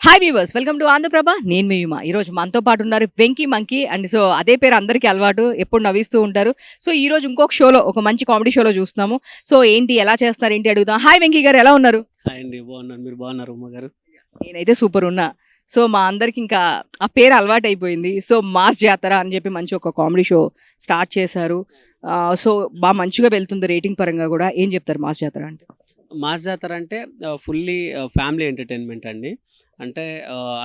Hi viewers, welcome to Andhra Prabha. నేను మీ యుమ. ఈరోజు మనతో పాటు ఉన్నారు వెంకీ మంకీ అండ్ సో అదే పేరు అందరికీ అలవాటు, ఎప్పుడు నవ్విస్తూ ఉంటారు. సో ఈరోజు ఇంకొక షోలో, ఒక మంచి కామెడీ షోలో చూస్తున్నాము. సో ఏంటి, ఎలా చేస్తున్నారు ఏంటి అడుగుదాం. హాయ్ వెంకీ గారు, ఎలా ఉన్నారు? హాయ్ అండి. బాగున్నాను. మీరు బాగున్నారు ఉమ్మ గారు? నేనైతే సూపర్ ఉన్నా. సో మా అందరికి ఇంకా ఆ పేరు అలవాటు అయిపోయింది. సో మాస్ జాతర అని చెప్పి మంచి ఒక కామెడీ షో స్టార్ట్ చేశారు. సో బాగా మంచిగా వెళ్తుంది రేటింగ్ పరంగా కూడా. ఏం చెప్తారు మాస్ జాతర అంటే? మాస్ జాతర అంటే ఫుల్లీ ఫ్యామిలీ ఎంటర్‌టైన్‌మెంట్ అండి. అంటే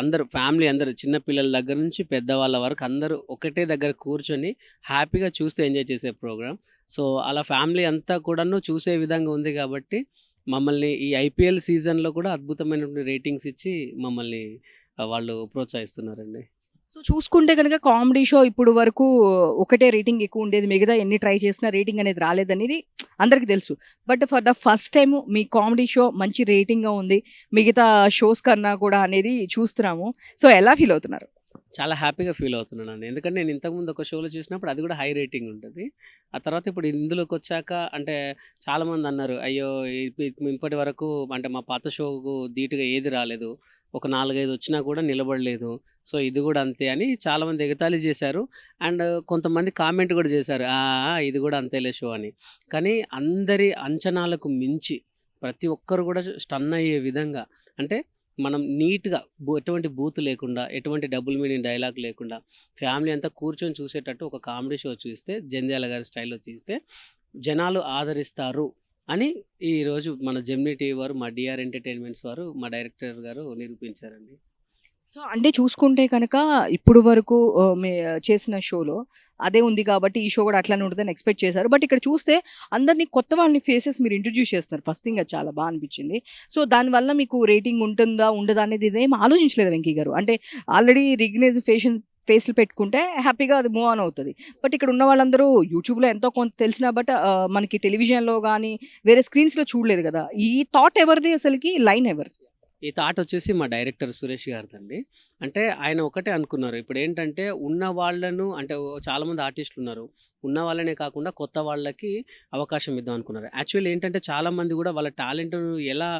అందరూ ఫ్యామిలీ అందరూ చిన్న పిల్లల దగ్గర నుంచి పెద్దవాళ్ళ వరకు అందరూ ఒకటే దగ్గర కూర్చొని హ్యాపీగా చూస్తూ ఎంజాయ్ చేసే ప్రోగ్రామ్. సో, అలా ఫ్యామిలీ అంతా కూడాను చూసే విధంగా ఉంది కాబట్టి మమ్మల్ని ఈ ఐపీఎల్ సీజన్‌లో కూడా అద్భుతమైనటువంటి రేటింగ్స్ ఇచ్చి మమ్మల్ని వాళ్ళు ప్రోత్సహిస్తున్నారండి. సో చూసుకుంటే గనుక కామెడీ షో ఇప్పుడు వరకు ఒకటే రేటింగ్ ఎక్కువ ఉండేది. మిగతా ఎన్ని ట్రై చేసినా రేటింగ్ అనేది రాలేదనేది అందరికి తెలుసు. But for the first time me comedy show మంచి రేటింగ్‌గా ఉంది. మిగతా షోస్ కన్నా కూడా అనేది చూస్తున్నాము. సో ఎలా ఫీల్ అవుతున్నారు? చాలా హ్యాపీగా ఫీల్ అవుతున్నానండి. ఎందుకంటే నేను ఇంతకుముందు ఒక షోలో చూసినప్పుడు అది కూడా హై రేటింగ్ ఉంటది. ఆ తర్వాత ఇప్పుడు ఇందులోకొచ్చాక అంటే చాలామందన్నారు, "అయ్యో! ఇప్పటి వరకు అంటే మా పాత షోకు ధీటుగా ఏది రాలేదు. ఒక 4, 5 వచ్చినా కూడా నిలబడలేదు. సో, ఇది కూడా అంతే" అని చాలామంది ఎగతాళి చేశారు. అండ్ కొంతమంది కామెంట్ కూడా చేశారు. "ఆ! ఆ! ఇది కూడా అంతేలే షో" అని. కానీ అందరి అంచనాలకు మించి ప్రతి ఒక్కరు కూడా స్టన్ అయ్యే విధంగా అంటే మనం నీట్‌గా ఎటువంటి బూత్ లేకుండా, ఎటువంటి డబుల్ మీనింగ్ డైలాగ్ లేకుండా, ఫ్యామిలీ అంతా కూర్చొని చూసేటట్టు ఒక కామెడీ షో చూస్తే, జంధ్యాల గారి స్టైల్‌లో తీస్తే జనాలు ఆదరిస్తారు అని ఈరోజు మన జెమినీ టీవీ వారు, మా డీఆర్ ఎంటర్‌టైన్‌మెంట్స్ వారు, మా డైరెక్టర్ గారు నిరూపించారండి. సో అంటే చూసుకుంటే కనుక ఇప్పుడు వరకు చేసిన షోలో అదే ఉంది కాబట్టి ఈ షో కూడా అట్లానే ఉంటదని ఎక్స్‌పెక్ట్ చేశారు. బట్ ఇక్కడ చూస్తే అందరిని కొత్త వాళ్ళని ఫేసెస్ మీరు ఇంట్రొడ్యూస్ చేస్తున్నారు. ఫస్ట్ థింగ్ అది చాలా అనిపించింది. సో దానివల్ల మీకు రేటింగ్ ఉంటుందా? ఉండదా? అనేది ఇదేం ఆలోచించలేదా వెంకీ గారు? అంటే ఆల్రెడీ ఫేస్‌లు పెట్టుకుంటే హ్యాపీగా అది మూవ్ ఆన్ అవుతది. బట్ ఇక్కడ ఉన్న వాళ్ళందరూ యూట్యూబ్‌లో ఎంతో కొంత తెలిసినా బట్ మనకి టెలివిజన్‌లో గాని వేరే స్క్రీన్స్‌లో చూడలేదు కదా! ఈ థాట్ ఎవరిది అసలకి? లైన్ ఎవరిది? ఈ థాట్ వచ్చేసి మా డైరెక్టర్ సురేష్ గారిదండి. అంటే ఆయన ఒకటే అనుకున్నారు. ఇప్పుడేంటంటే ఉన్న వాళ్ళను అంటే చాలామంది ఆర్టిస్టులున్నారు. ఉన్న వాళ్ళనే కాకుండా కొత్త వాళ్ళకి అవకాశం ఇద్దాం అనుకున్నారు. యాక్చువల్లీ ఏంటంటే చాలామంది గూడా వాళ్ళ టాలెంట్‌ను ఎలా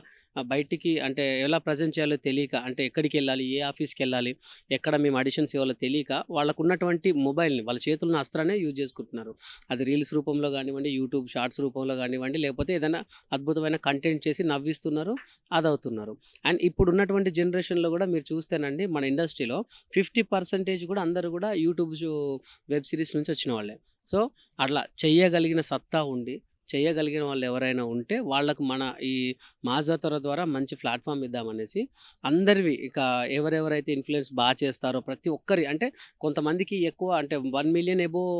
బయటికి అంటే ఎలా ప్రెజెంట్ చేయాలో తెలియక అంటే ఎక్కడికెళ్ళాలి? ఏ ఆఫీస్‌కెళ్ళాలి? ఎక్కడ మేము ఆడిషన్స్ ఇవ్వాలో తెలియక వాళ్ళకున్నటువంటి మొబైల్‌ని వాళ్ళ చేతుల్లో ఉన్న అస్త్రాన్నే యూజ్ చేసుకుంటున్నారు. అది రీల్స్ రూపంలో గానివ్వండి, యూట్యూబ్ షార్ట్స్ రూపంలో గానివ్వండి, లేకపోతే ఏదైనా అద్భుతమైన కంటెంట్ చేసి నవ్విస్తున్నారు, అదవుతున్నారు. అండ్ ఇప్పుడున్నటువంటి జనరేషన్‌లో గూడా మీరు చూస్తేనండి మన ఇండస్ట్రీలో 50% కూడా అందరూ గూడా యూట్యూబ్ వెబ్ సీరీస్ నుంచి వచ్చిన వాళ్ళే. సో, అట్లా చెయ్యగలిగిన సత్తా ఉండి, చెయ్యగలిగిన వాళ్ళెవరైనా ఉంటే వాళ్ళకు మన ఈ మాజాతర ద్వారా మంచి ప్లాట్‌ఫార్మ్ ఇద్దామనేసి అందరివి ఇక ఎవరెవరైతే ఇన్‌ఫ్లుయెన్స్ చేస్తారో ప్రతి ఒక్కరి అంటే కొంతమందికి ఎక్కువ అంటే 1,000,000 అబోవ్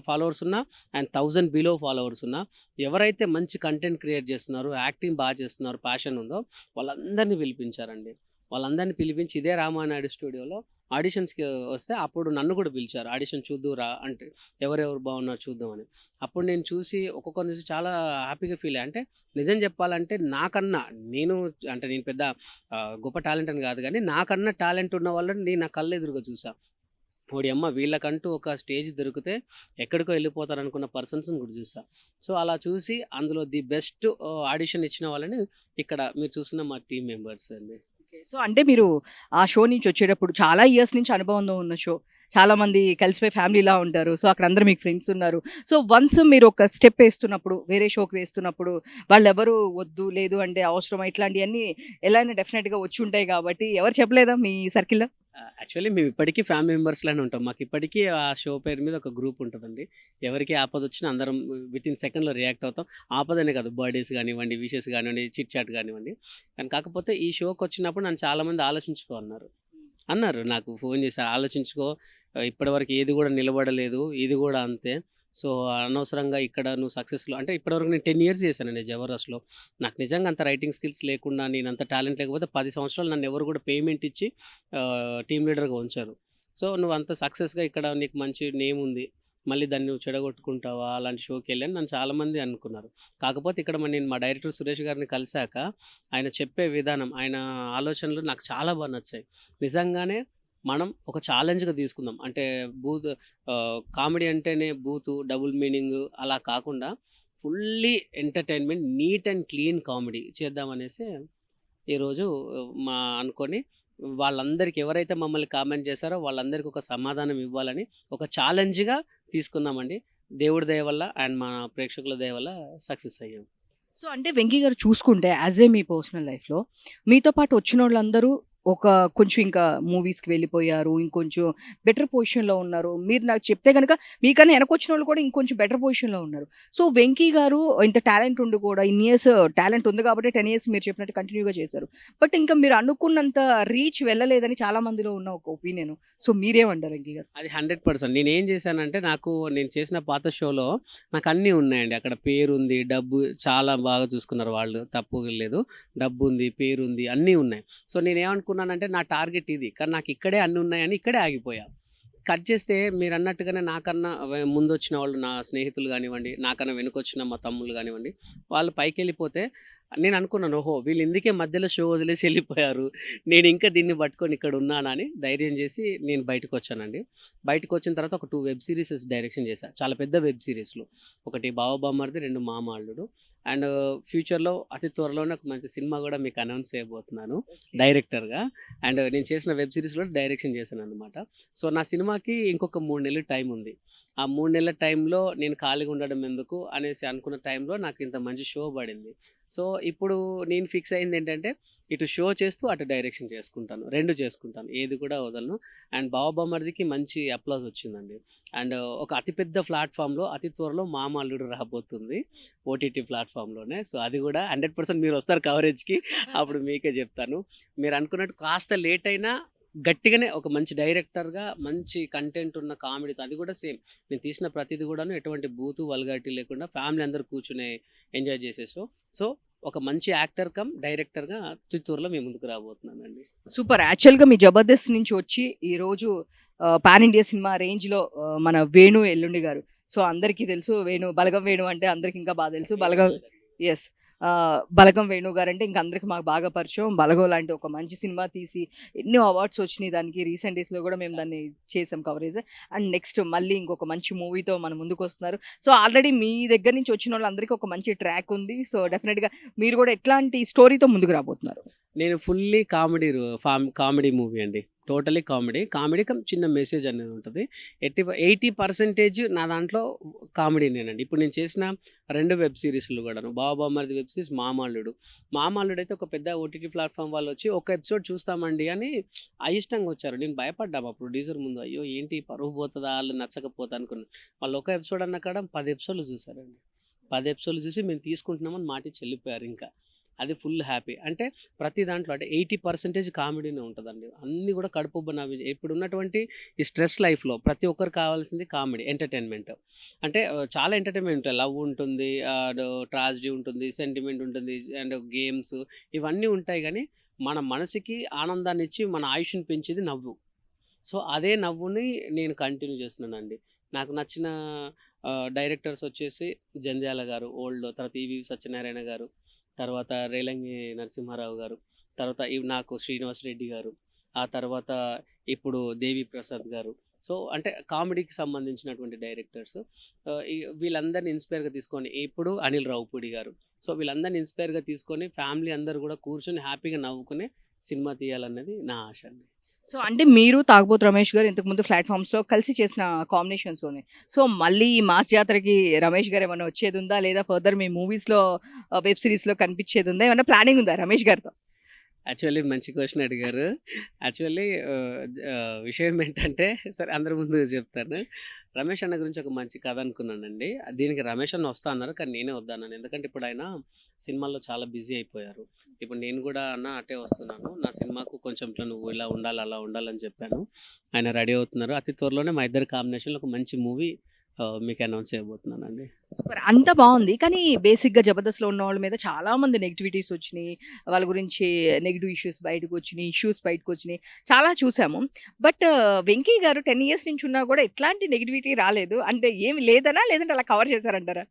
ఫాలోవర్స్ ఉన్నా అండ్ 1000 బిలో ఫాలోవర్స్ ఉన్నా ఎవరైతే మంచి కంటెంట్ క్రియేట్ చేస్తున్నారో, యాక్టింగ్ చేస్తున్నారు, ప్యాషన్ ఉందో వాళ్ళందరిని పిలిపించారండి. వాళ్ళందరిని పిలిపించి ఇదే రామానాయుడు స్టూడియోలో ఆడిషన్స్‌కి వస్తే అప్పుడు నన్ను కూడా పిలిచారు. ఆడిషన్ చూద్దువురా అంటే ఎవరెవరు బాగున్నారు చూద్దామని. అప్పుడు నేను చూసి ఒక్కొక్కరిని చూసి చాలా హ్యాపీగా ఫీల్ అయ్యా. అంటే నిజం చెప్పాలంటే నాకన్నా నేను అంటే నేను పెద్ద గొప్ప టాలెంట్ అని కాదు గానీ, నాకన్నా టాలెంట్ ఉన్న వాళ్ళని నేను నా కళ్ళెదురుగా చూసా. ఓడియమ్మ! వీళ్ళకంటూ ఒక స్టేజ్ దొరికితే ఎక్కడికో ఎళ్ళిపోతారనుకున్న పర్సన్స్‌ని కూడా చూసా. సో, అలా చూసి అందులో ది బెస్ట్ ఆడిషన్ ఇచ్చిన వాళ్ళని ఇక్కడ మీరు చూస్తున్న మా టీమ్ మెంబర్స్ అండి. ఓకే. సో, అంటే మీరు ఆ షో నుంచి వచ్చేటప్పుడు చాలా ఇయర్స్ నుంచి అనుభవంతో ఉన్న షో. చాలామంది కలిసిపోయి ఫ్యామిలీలా ఉంటారు. సో, అక్కడ అందరూ మీకు ఫ్రెండ్స్ ఉన్నారు. సో, వన్స్ మీరు ఒక స్టెప్ ఏస్తున్నప్పుడు, వేరే షోకి వేస్తున్నప్పుడు వాళ్ళెవరు వద్దు, లేదు అంటే అవసరమా ఇట్లాంటియన్నీ ఎలా అయినా డెఫినెట్‌గా వచ్చుంటాయి కాబట్టి ఎవరు చెప్పలేదా మీ సర్కిల్‌లో? యాక్చువల్లీ మేము ఇప్పటికీ ఫ్యామిలీ మెంబర్స్‌లానే ఉంటాం. మాకిప్పటికీ ఆ షో పేరు మీద ఒక గ్రూప్ ఉంటదండి. ఎవరికి ఆపదొచ్చినా అందరం వితిన్ సెకండ్‌లో రియాక్ట్ అవుతాం. ఆపదనే కాదు బర్త్‌డేస్ గానివ్వండి, విషెస్ గానివ్వండి, చిట్ చాట్ గానివ్వండి. కానీ కాకపోతే ఈ షోకొచ్చినప్పుడు నన్ను చాలామంది ఆలోచించుకో అన్నారు. అన్నారు. నాకు ఫోను చేశారు. "ఆలోచించుకో ఇప్పటివరకు ఏది గూడా నిలబడలేదు. ఇది గూడా అంతే. సో, అనవసరంగా ఇక్కడ నువ్వు సక్సెస్‌లో" అంటే ఇప్పటివరకు నేను 10 ఇయర్స్ చేశానండి 'జబర్దస్త్‌లో'. నాకు నిజంగా అంత రైటింగ్ స్కిల్స్ లేకుండా, నేనంత టాలెంట్ లేకపోతే 10 సంవత్సరాలు నన్నెవరు గూడా పేమెంట్ ఇచ్చి టీమ్ లీడర్‌గా ఉంచరు. సో, "నువ్వంత సక్సెస్‌గా ఇక్కడ నీకు మంచి నేమ్ ఉంది. మళ్ళీ దాన్ని నువ్వు చెడగొట్టుకుంటావా? అలాంటి షోకెళ్ళి" అని నన్ను చాలామంది అనుకున్నారు. కాకపోతే ఇక్కడ నేను మా డైరెక్టర్ సురేష్ గారిని కలిసాక ఆయన చెప్పే విధానం, ఆయన ఆలోచనలు నాకు చాలా నచ్చాయి. నిజంగానే మనం ఒక ఛాలెంజ్‌గా తీసుకుందాం. అంటే కామెడీ అంటేనే బూతు, డబుల్ మీనింగు అలా కాకుండా fully entertainment, neat and clean comedy చేద్దామనేసి ఈరోజు అనుకోని వాళ్ళందరికీ ఎవరైతే మమ్మల్ని కామెంట్ చేశారో వాళ్ళందరికీ ఒక సమాధానం ఇవ్వాలని ఒక ఛాలెంజ్‌గా తీసుకున్నామండి. దేవుడి దయ వల్ల అండ్ మా ప్రేక్షకుల దయ వల్ల సక్సెస్ అయ్యాం. సో, అంటే వెంకీ గారు చూసుకుంటే మీ పర్సనల్ లైఫ్‌లో మీతో పాటు వచ్చినోళ్ళందరూ ఒక కొంచెం ఇంకా మూవీస్‌కి వెళ్ళిపోయారు. ఇంకొంచెం బెటర్ పొజిషన్‌లో ఉన్నారు. మీరు నాకు చెప్తే గనక మీకన్నా ఎనకొచ్చినోళ్ళు కూడా ఇంకొంచెం బెటర్ పొజిషన్‌లో ఉన్నారు. సో, వెంకీ గారు ఇంత టాలెంట్ ఉండి కూడా ఇన్ని ఇయర్స్ టాలెంట్ ఉంది కాబట్టి 10 ఇయర్స్ మీరు చెప్పినట్టు కంటిన్యూ‌గా చేశారు. బట్ ఇంకా మీరు అనుకున్నంత రీచ్ వెళ్ళలేదని చాలా మందిలో ఉన్న ఒక ఒపీనియన్. సో, మీరేమంటారు వెంకీ గారు? అది 100% నేనేం చేశానంటే నేను చేసిన పాత షోలో నాకన్నీ ఉన్నాయండి. అక్కడ పేరుంది, డబ్బు చాలా బాగా చూసుకున్నారు వాళ్ళు. తప్పు లేదు. డబ్బుంది, పేరుంది అన్నీ ఉన్నాయి. సో, నేనేమనుకున్నానంటే నా టార్గెట్ ఇది. కానీ నాకిక్కడే అన్నీ ఉన్నాయని ఇక్కడే ఆగిపోయా. కట్ చేస్తే మీరన్నట్టుగానే నాకన్నా ముందొచ్చిన వాళ్ళు నా స్నేహితులు గానివ్వండి, నాకన్నా వెనకొచ్చిన మా తమ్ముళ్ళు గానివ్వండి, వాళ్ళు పైకెళ్ళిపోతే నేననుకున్నాను, ఓహో! వీళ్ళు ఇందుకే మధ్యలో షో వదిలేసి ఎళ్ళిపోయారు. నేనింకా దీన్ని పట్టుకొని ఇక్కడ ఉన్నానా అని ధైర్యం చేసి నేను బయటకొచ్చానండి. బయటకొచ్చిన తర్వాత ఒక 2 వెబ్ సీరీసెస్ డైరెక్షన్ చేశా. చాలా పెద్ద వెబ్ సీరీస్‌లు. ఒకటి 'బావ బామ్మర్ది', 2 'మామ అల్లుడు'. అండ్ ఫ్యూచర్‌లో అతి త్వరలోనే ఒక మంచి సినిమా గూడా మీకు అనౌన్స్ చేయబోతున్నాను డైరెక్టర్‌గా. అండ్ నేను చేసిన వెబ్ సీరీస్‌లో డైరెక్షన్ చేశాననమాట. సో, నా సినిమాకి ఇంకొక 3 నెలలు టైం ఉంది. ఆ 3 నెలల టైంలో నేను ఖాళీగా ఉండడం ఎందుకు అనేసి అనుకున్న టైంలో నాకు ఇంత మంచి షో పడింది. సో, ఇప్పుడు నేను ఫిక్స్ అయిందేంటంటే, ఇటు షో చేస్తూ, అటు డైరెక్షన్ చేసుకుంటాను. 2 చేసుకుంటాను. ఏది కూడా వదలను. అండ్ 'బావ బామ్మర్ది'కి మంచి అప్లాజ్ వచ్చిందండి. అండ్ ఒక అతి పెద్ద ప్లాట్‌ఫామ్‌లో అతి త్వరలో 'మామ అల్లుడు' రాబోతుంది. ఓటీటీ ప్లాట్‌ఫామ్‌లోనే. సో, అది కూడా 100% మీరొస్తారు కవరేజ్‌కి. అప్పుడు మీకే చెప్తాను. మీరనుకున్నట్టు కాస్త లేట్ అయినా గట్టిగానే ఒక మంచి డైరెక్టర్‌గా మంచి కంటెంట్ ఉన్న కామెడీతో అది కూడా సేమ్. నేను తీసిన ప్రతీది కూడాను ఎటువంటి బూతు, వల్గారిటీ లేకుండా ఫ్యామిలీ అందరూ కూర్చొని ఎంజాయ్ చేసే షో. సో, ఒక మంచి యాక్టర్ కమ్ డైరెక్టర్‌గా చిత్తూరులో మీ ముందుకు రాబోతున్నానండి. సూపర్. యాక్చువల్‌గా మీ 'జబర్దస్త్' నుంచి వచ్చి ఈరోజు పాన్ ఇండియా సినిమా రేంజ్‌లో మన 'వేణు ఎల్లుండి' గారు. సో, అందరికీ తెలుసు 'బలగం వేణు' అంటే అందరికి ఇంకా బాగా తెలుసు. యెస్. 'బలగం వేణు' గారంటే ఇంక అందరికి మాకు బాగా పరిచయం. 'బలగం' లాంటి ఒక మంచి సినిమా తీసి ఎన్నో అవార్డ్స్ వచ్చినియి దానికి. రీసెంట్ డేస్‌లో గూడా మేము దాన్ని చేసాం కవరేజ్. అండ్ నెక్స్ట్ మళ్ళీ ఇంకొక మంచి మూవీతో మన ముందుకొస్తున్నారు. సో, ఆల్రెడీ మీ దగ్గర నుంచి వచ్చినోళ్ళందరికీ ఒక మంచి ట్రాక్ ఉంది. సో, డెఫినిట్‌గా మీరు గూడా ఎట్లాంటి స్టోరీతో ముందుకు రాబోతున్నారు? నేను ఫుల్లీ కామెడీ మూవీ అండి. Totally comedy. కామెడీ కమ్ చిన్న మెసేజ్ అనేది ఉంటది. 80% నా దాంట్లో కామెడీనేనండి. ఇప్పుడు నేను చేసిన 2 వెబ్ సీరీస్‌లు గూడాను. 'బావ బామ్మర్ది' వెబ్ సీరీస్, 'మామ అల్లుడు'. 'మామ అల్లుడు' అయితే ఒక పెద్ద ఓటీటీ ప్లాట్‌ఫామ్ వాళ్ళొచ్చి ఒక ఎపిసోడ్ చూస్తామండి అని అయిష్టంగా వచ్చారు. నేను భయపడ్డా మా ప్రొడ్యూసర్ ముందు. అయ్యో! ఏంటి పరువు పోతదా? ఆళ్ళు నచ్చకపోతే అనుకున్నా. వాళ్ళు ఒక ఎపిసోడ్ అన్న కాడ 10 ఎపిసోడ్‌లు చూసారండి. 10 ఎపిసోడ్‌లు చూసి మేము తీసుకుంటున్నామని మాటిచ్చి ఎళ్ళిపోయారింకా. అది ఫుల్ హ్యాపీ. అంటే ప్రతి దాంట్లో అంటే 80% కామెడీనే ఉంటదండి. అన్నీ గూడా కడుపుబ్బ నవ్వి ఇప్పుడున్నటువంటి ఈ స్ట్రెస్ లైఫ్‌లో ప్రతి ఒక్కరికి కావాల్సింది కామెడీ, ఎంటర్‌టైన్‌మెంట్. అంటే చాలా ఎంటర్‌టైన్‌మెంట్ ఉంటాయి. లవ్ ఉంటుంది, ట్రాజెడీ ఉంటుంది, సెంటిమెంట్ ఉంటుంది, అండ్ గేమ్స్ ఇవన్నీ ఉంటాయి గానీ, మన మనసుకి ఆనందాన్నిచ్చి మన ఆయుష్‌ని పెంచేది నవ్వు. సో, అదే నవ్వుని నేను కంటిన్యూ చేస్తున్నానండి. నాకు నచ్చిన డైరెక్టర్స్ వచ్చేసి 'జంధ్యాల' గారు ఓల్డ్, తర్వాత 'ఈవీవి సత్యనారాయణ' గారు, తర్వాత 'రేలంగి నరసింహారావు' గారు, తర్వాత నాకు 'శ్రీనివాస్ రెడ్డి' గారు, ఆ తర్వాత ఇప్పుడు 'దేవి ప్రసాద్' గారు. సో, అంటే కామెడీకి సంబంధించినటువంటి డైరెక్టర్స్. వీళ్ళందరిని ఇన్‌స్పైర్‌గా తీసుకొని ఇప్పుడు 'అనిల్ రావిపూడి' గారు. సో, వీళ్ళందరిని ఇన్‌స్పైర్‌గా తీసుకొని ఫ్యామిలీ అందరూ గూడా కూర్చొని హ్యాపీగా నవ్వుకునే సినిమా తీయాలన్నది నా ఆశ అండి. సో, అంటే మీరు, 'తాగుబోతు రమేష్' గారు ఇంతకుముందు ప్లాట్‌ఫార్మ్స్‌లో కలిసి చేసిన కాంబినేషన్స్‌లోనే. సో, మళ్ళీ ఈ మాస్ జాతరకి రమేష్ గారు ఏమన్నా వచ్చేదుందా? లేదా ఫర్దర్ మీ మూవీస్‌లో వెబ్ సీరీస్‌లో కనిపించేదుందా? ఏమన్నా ప్లానింగ్ ఉందా రమేష్ గారితో? యాక్చువల్లీ మంచి క్వెషన్ అడిగారు. యాక్చువల్లీ విషయం ఏంటంటే సరే అందరి ముందు చెప్తాను. రమేష్ అన్న గురించి ఒక మంచి కథ అనుకున్నానండి. దీనికి రమేష్ అన్న వస్తా అన్నారు. కానీ నేనే వద్దన్నాను. ఎందుకంటే ఇప్పుడు ఆయన సినిమాల్లో చాలా బిజీ అయిపోయారు. ఇప్పుడు నేను కూడా అన్న అటే వస్తున్నాను. నా సినిమాకు కొంచెం ఇట్లా నువ్వు ఇలా ఉండాలి, అలా ఉండాలని చెప్పాను. ఆయన రెడీ అవుతున్నారు. అతి త్వరలోనే మా ఇద్దరి కాంబినేషన్‌లో ఒక మంచి మూవీ మీకు అనౌన్స్ చేయబోతున్నానండి. సూపర్. అంతా బావుంది. కానీ బేసిక్‌గా 'జబర్దస్త్‌లో' ఉన్నోళ్ళ మీద చాలా మంది నెగటివిటీస్ వచ్చినియి. వాళ్ళ గురించి నెగెటివ్ ఇష్యూస్ బయటకొచ్చినియి. ఇష్యూస్ బయటకొచ్చినియి. చాలా చూసాము. బట్ వెంకీ గారు 10 ఇయర్స్ నుంచి ఉన్నా గూడా ఎట్లాంటి నెగటివిటీ రాలేదు. అంటే ఏమి లేదనా? లేదంటే అలా కవర్ చేశారంటారా?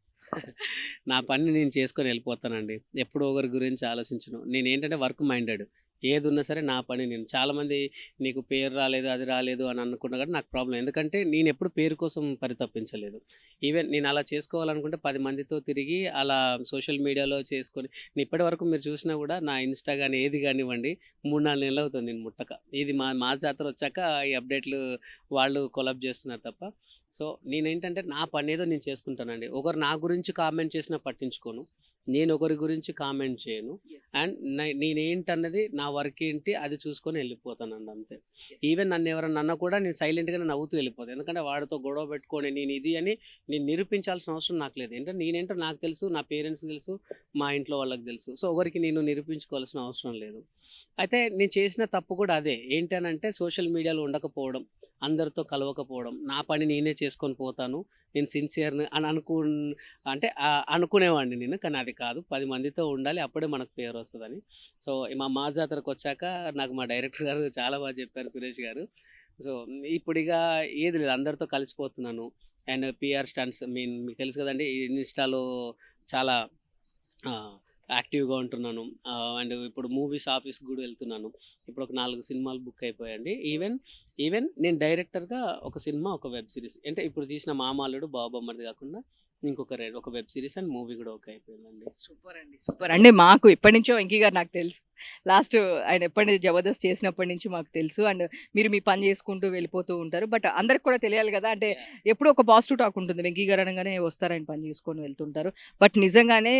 నా పని నేను చేసుకొని వెళ్ళిపోతానండి. ఎప్పుడో ఒకరి గురించి ఆలోచించను. నేనేంటంటే వర్క్ మైండెడ్. ఏదున్నా సరే నా పని నేను. చాలామంది నీకు పేరు రాలేదు, అది రాలేదు అని అనుకున్నా కానీ నాకు ప్రాబ్లమ్. ఎందుకంటే నేనెప్పుడు పేరు కోసం పరితపించలేదు. ఈవెన్ నేను అలా చేసుకోవాలనుకుంటే 10 మందితో తిరిగి అలా సోషల్ మీడియాలో చేసుకొని ఇప్పటివరకు మీరు చూసినా కూడా నా ఇన్‌స్టా గాని, ఏది గానివ్వండి 3, 4 నెలలవుతుంది నేను ముట్టక. ఇది మా జాతర వచ్చాక ఈ అప్‌డేట్‌లు వాళ్ళు కొలాబ్ చేస్తున్నారు తప్ప. సో, నేనేంటంటే నా పనేదో నేను చేసుకుంటానండి. ఒకరు నా గురించి కామెంట్ చేసినా పట్టించుకోను. నేను ఒకరి గురించి కామెంట్ చేయను. అండ్ నేనేంటన్నది నా వర్క్ ఏంటి అది చూసుకొని వెళ్ళిపోతానండి అంతే. ఈవెన్ నన్ను ఎవరైనా అన్నా కూడా నేను సైలెంట్‌గానే నవ్వుతూ వెళ్ళిపోతాను. ఎందుకంటే వాడితో గొడవ పెట్టుకొని నేను ఇది అని నేను నిరూపించాల్సిన అవసరం నాకు లేదు. ఏంటంటే నేనేంటో నాకు తెలుసు, నా పేరెంట్స్‌కి తెలుసు, మా ఇంట్లో వాళ్ళకి తెలుసు. సో, ఒకరికి నేను నిరూపించుకోవాల్సిన అవసరం లేదు. అయితే నేను చేసిన తప్పు కూడా అదే. ఏంటనంటే సోషల్ మీడియాలో ఉండకపోవడం, అందరితో కలవకపోవడం, నా పని నేనే చేసుకొని పోతాను. నేను సిన్సియర్‌ని అని అంటే అనుకునేవాడిని నేను. కానీ అది కాదు. 10 మందితో ఉండాలి. అప్పుడే మనకు పేరొస్తదని. సో, మా జాతరకొచ్చాక నాకు మా డైరెక్టర్ గారు చాలా బాగా చెప్పారు సురేష్ గారు. సో, ఇప్పుడిక ఏది లేదు. అందరితో కలిసిపోతున్నాను. అండ్ పీఆర్ స్టంట్స్ మీకు తెలుసు కదండీ! ఇన్‌స్టాలో చాలా యాక్టివ్‌గా ఉంటున్నాను. అండ్ ఇప్పుడు మూవీస్ ఆఫీస్‌కి గూడా వెళ్తున్నాను. ఇప్పుడు ఒక 4 సినిమాలు బుక్ అయిపోయాయండి. ఈవెన్ నేను డైరెక్టర్‌గా ఒక సినిమా, ఒక వెబ్ సీరీస్ అంటే ఇప్పుడు తీసిన 'మామాల్లుడు', 'బావబొమ్మరిది' కాకుండా ఇంకొక ఒక వెబ్ సీరీస్ అండ్ మూవీ గూడా ఓకే అయిపోయిందండి. సూపర్ అండి. సూపర్. అంటే మాకు ఎప్పటినుంచో వెంకీ గారు నాకు తెలుసు. లాస్ట్ ఆయన ఎప్పటి జబర్దస్త్ చేసినప్పటి నుంచి మాకు తెలుసు. అండ్ మీరు మీ పని చేసుకుంటూ వెళ్ళిపోతూ ఉంటారు. బట్ అందరికి కూడా తెలియాలి కదా! అంటే ఎప్పుడూ ఒక పాజిటివ్ టాక్ ఉంటుంది. వెంకీ గారు అనగానే వస్తారు ఆయన పని చేసుకొని వెళ్తుంటారు. బట్ నిజంగానే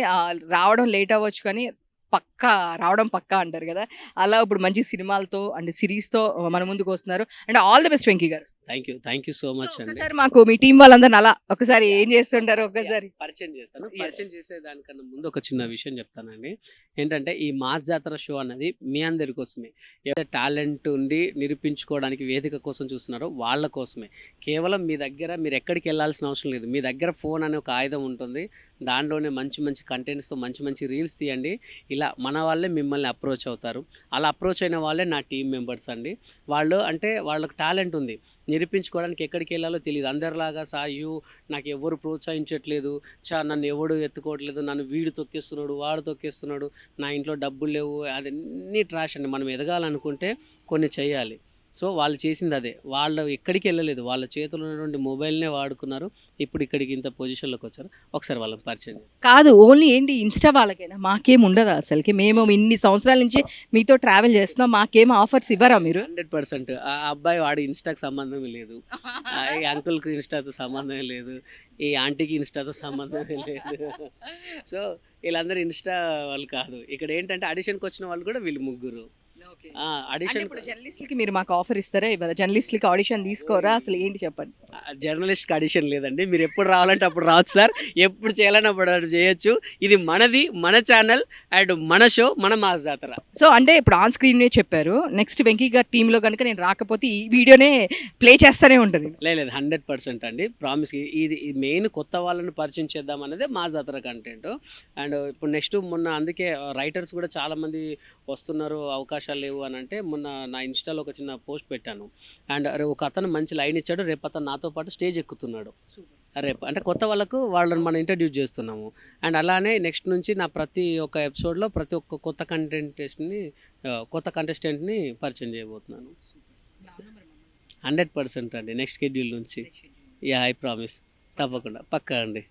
రావడం లేట్ అవ్వచ్చు కానీ పక్కా రావడం పక్కా అంటారు కదా! అలా ఇప్పుడు మంచి సినిమాలతో అండ్ సీరీస్‌తో మన ముందుకు వస్తున్నారు. And all the best Venky గారు. Thank you so so, much అండి. ఒక్కసారి మాకు మీ టీమ్ వాళ్ళందరిని అలా ఒకసారి ఏం చేస్తుంటారో ఒక్కసారి. పరిచయం చేస్తాను. Yes. పరిచయం చేసేదానికన్నా ముందు ఒక చిన్న విషయం చెప్తానండి. ఏంటంటే ఈ మాస్ జాతర షో అన్నది మీ అందరి కోసమే. ఎవరైతే టాలెంట్ ఉండి నిరూపించుకోవడానికి వేదిక కోసం చూస్తున్నారో వాళ్ళ కోసమే. కేవలం మీ దగ్గర మీరెక్కడికి వెళ్ళాల్సిన అవసరం లేదు. మీ దగ్గర ఫోన్ అనే ఒక ఆయుధం ఉంటుంది. దాంట్లోనే మంచి మంచి కంటెంట్స్‌తో మంచి రీల్స్ తీయండి. ఇలా మన వాళ్ళే మిమ్మల్ని అప్రోచ్ అవుతారు. అలా అప్రోచ్ అయిన వాళ్ళే నా టీమ్ మెంబర్స్ అండి. వాళ్ళు అంటే వాళ్ళకి టాలెంట్ ఉంది. నిరూపించుకోవడానికి ఎక్కడికి వెళ్ళాలో తెలీదు. అందరిలాగా సాయు నాకు ఎవ్వరు ప్రోత్సహించట్లేదు. నన్ను ఎవడు ఎత్తుకోవట్లేదు. నన్ను వీడు తొక్కేస్తున్నాడు, వాడు తొక్కేస్తున్నాడు. నా ఇంట్లో డబ్బులు లేవు. అదన్నీ ట్రాష్ అండి. మనం ఎదగాలనుకుంటే కొన్ని చేయాలి. సో, వాళ్ళు చేసింది అదే. వాళ్ళు ఎక్కడికి వెళ్ళలేదు. వాళ్ళ చేతిలో ఉన్నటువంటి మొబైల్‌నే వాడుకున్నారు. ఇప్పుడు ఇక్కడికి ఇంత పొజిషన్‌లోకి వచ్చారు. ఒకసారి వాళ్ళని పరిచయం చేస్తాను. కాదు. ఓన్లీ ఏంటి ఇన్‌స్టా వాళ్ళకేనా? మాకేం ఉండదా అసలకి? మేము ఇన్ని సంవత్సరాల నుంచి మీతో ట్రావెల్ చేస్తున్నాం. మాకేం ఆఫర్స్ ఇవ్వరా మీరు? 100% ఆ అబ్బాయి వాడి ఇన్‌స్టాకి సంబంధమే లేదు. ఈ అంకుల్‌కి ఇన్‌స్టాతో సంబంధమే లేదు. ఈ ఆంటీకి ఇన్‌స్టాతో సంబంధమే లేదు. సో, వీళ్ళందరూ ఇన్‌స్టా వాళ్ళు కాదు. ఇక్కడ ఏంటంటే ఆడిషన్‌కొచ్చిన వాళ్ళు కూడా వీళ్ళు ముగ్గురు. ఓకే. ఆ! అంటే ఆడిషన్ ఇప్పుడు జర్నలిస్ట్‌లకి మీరు మాకు ఆఫర్ ఇస్తారా? ఇవ్వరా? జర్నలిస్ట్‌లకి ఆడిషన్ తీసుకోరా? అసలు ఏంటి చెప్పండి? జర్నలిస్ట్‌కి ఆడిషన్ లేదండి. మీరు ఎప్పుడు రావాలంటే అప్పుడు రావచ్చు సార్. ఎప్పుడు చేయాలంటే అప్పుడు అది చేయొచ్చు. ఇది మనది, మన ఛానల్ అండ్ మన షో, మన మాస్ జాతర. సో, అంటే ఇప్పుడు ఆన్ స్క్రీనే చెప్పారు. నెక్స్ట్ వెంకీ గారి టీమ్‌లో గనుక నేను రాకపోతే ఈ వీడియోనే ప్లే చేస్తూనే ఉంటది. లేదు 100% అండి. ప్రామిస్ ఇది మెయిన్ కొత్త వాళ్ళని పరిచయం చేద్దాం అన్నదే మా జాతర కంటెంట్. అండ్ ఇప్పుడు నెక్స్ట్ మొన్న అందుకే రైటర్స్ కూడా చాలామంది వస్తున్నారు, అవకాశాలు లేవు అని అంటే మొన్న నా ఇన్‌స్టాలో ఒక చిన్న పోస్ట్ పెట్టాను. అండ్ ఒక అతను మంచి లైన్ ఇచ్చాడు. రేపు అతను నాతో పాటు స్టేజ్ ఎక్కుతున్నాడు. రేపు అంటే కొత్త వాళ్ళకు వాళ్ళని మనం ఇంట్రడ్యూస్ చేస్తున్నాము. అండ్ అలానే నెక్స్ట్ నుంచి నా ప్రతి ఒక్క ఎపిసోడ్‌లో ప్రతి ఒక్క కొత్త కంటెస్టెంట్‌ని పరిచయం చేయబోతున్నాను. 100% అండి. నెక్స్ట్ షెడ్యూల్ నుంచి. I promise. తప్పకుండా. పక్కా అండి.